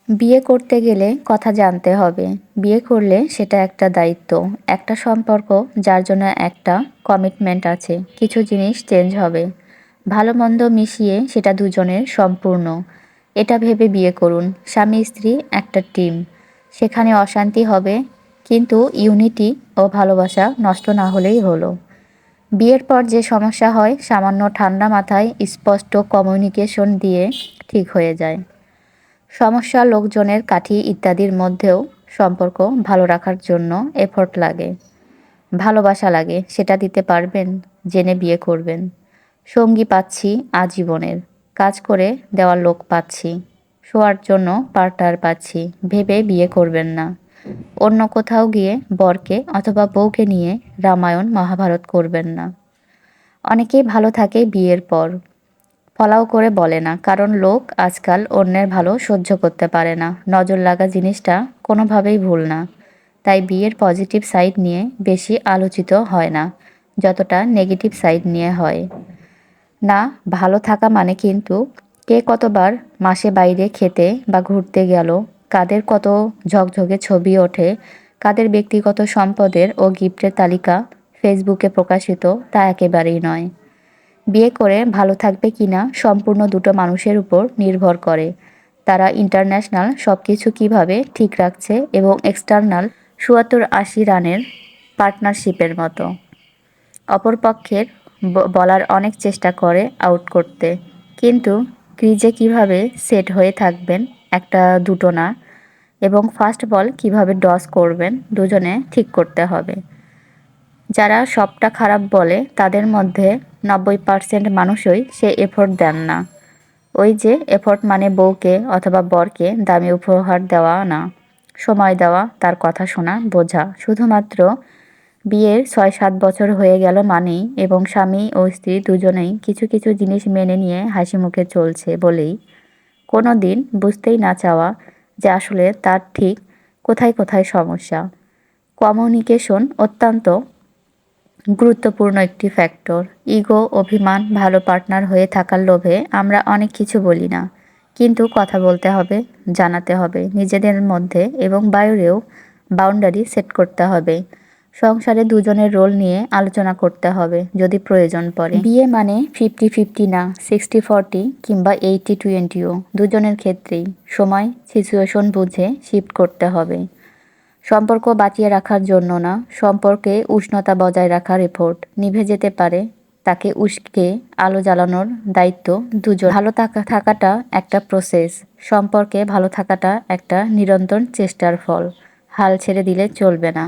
বিয়ে করতে গেলে কথা জানতে হবে। বিয়ে করলে সেটা একটা দায়িত্ব, একটা সম্পর্ক যার জন্য একটা কমিটমেন্ট আছে। কিছু জিনিস চেঞ্জ হবে। ভালো মন্দ মিশিয়ে সেটা দুজনের সম্পূর্ণ। এটা ভেবে বিয়ে করুন। স্বামী স্ত্রী একটা টিম। সেখানে অশান্তি হবে, কিন্তু ইউনিটি ও ভালোবাসা নষ্ট না হলেই হলো। বিয়ের পর যে সমস্যা হয় সামান্য ঠান্ডা মাথায় স্পষ্ট কমিউনিকেশন দিয়ে ঠিক হয়ে যায়। সমস্যা লোকজনের কাঠি ইত্যাদির মধ্যেও সম্পর্ক ভালো রাখার জন্য এফোর্ট লাগে, ভালোবাসা লাগে। সেটা দিতে পারবেন, জেনে বিয়ে করবেন। সঙ্গী পাচ্ছি আজীবনের, কাজ করে দেওয়ার লোক পাচ্ছি, শোয়ার জন্য পার্টনার পাচ্ছি ভেবে বিয়ে করবেন না। অন্য কোথাও গিয়ে বরকে অথবা বউকে নিয়ে রামায়ণ মহাভারত করবেন না। অনেকেই ভালো থাকে বিয়ের পর, ফলাও করে বলে না, কারণ লোক আজকাল অন্যের ভালো সহ্য করতে পারে না। নজর লাগা জিনিসটা কোনোভাবেই ভুল না। তাই বিয়ের পজিটিভ সাইড নিয়ে বেশি আলোচিত হয় না, যতটা নেগেটিভ সাইড নিয়ে হয়। না, ভালো থাকা মানে কিন্তু কে কতবার মাসে বাইরে খেতে বা ঘুরতে গেল, কাদের কত ঝকঝকে ছবি ওঠে, কাদের ব্যক্তিগত সম্পদের ও গিফটের তালিকা ফেসবুকে প্রকাশিত, তা একেবারেই নয়। বিয়ে করে ভালো থাকবে কিনা সম্পূর্ণ দুটো মানুষের উপর নির্ভর করে। তারা ইন্টারন্যাশনাল সব কিছু কীভাবে ঠিক রাখছে এবং এক্সটার্নাল ৭৪-৮০ রানের পার্টনারশিপের মতো অপরপক্ষের বলার অনেক চেষ্টা করে আউট করতে, কিন্তু ক্রিজে কিভাবে সেট হয়ে থাকবেন একটা দুটো না, এবং ফাস্ট বল কিভাবে ডস করবেন দুজনে ঠিক করতে হবে। যারা সবটা খারাপ বলে তাদের মধ্যে ৯০% মানুষই সে এফোর্ট দেন না। ওই যে এফোর্ট মানে বউকে অথবা বরকে দামি উপহার দেওয়া না, সময় দেওয়া, তার কথা শোনা, বোঝা। শুধুমাত্র বিয়ের ৬-৭ বছর হয়ে গেল মানেই, এবং স্বামী ও স্ত্রী দুজনেই কিছু কিছু জিনিস মেনে নিয়ে হাসি মুখে চলছে বলেই কোনো দিন বুঝতেই না চাওয়া যে আসলে তার ঠিক কোথায় কোথায় সমস্যা। কমিউনিকেশন অত্যন্ত গুরুত্বপূর্ণ একটি ফ্যাক্টর। ইগো, অভিমান, ভালো পার্টনার হয়ে থাকার লোভে আমরা অনেক কিছু বলি না, কিন্তু কথা বলতে হবে, জানাতে হবে নিজেদের মধ্যে, এবং বাইরেও বাউন্ডারি সেট করতে হবে। সংসারে দুজনের রোল নিয়ে আলোচনা করতে হবে যদি প্রয়োজন পড়ে। বিয়ে মানে 50-50 না, 60-40 কিংবা 80-20ও। দুজনের ক্ষেত্রেই সময় সিচুয়েশন বুঝে শিফট করতে হবে। সম্পর্ক বাঁচিয়ে রাখার জন্য না, সম্পর্কে উষ্ণতা বজায় রাখার এফোর্ট। নিভে যেতে পারে, তাকে উস্কে আলো জ্বালানোর দায়িত্ব দুজন। ভালো থাকাটা একটা প্রসেস, সম্পর্কে ভালো থাকাটা একটা নিরন্তর চেষ্টার ফল। হাল ছেড়ে দিলে চলবে না।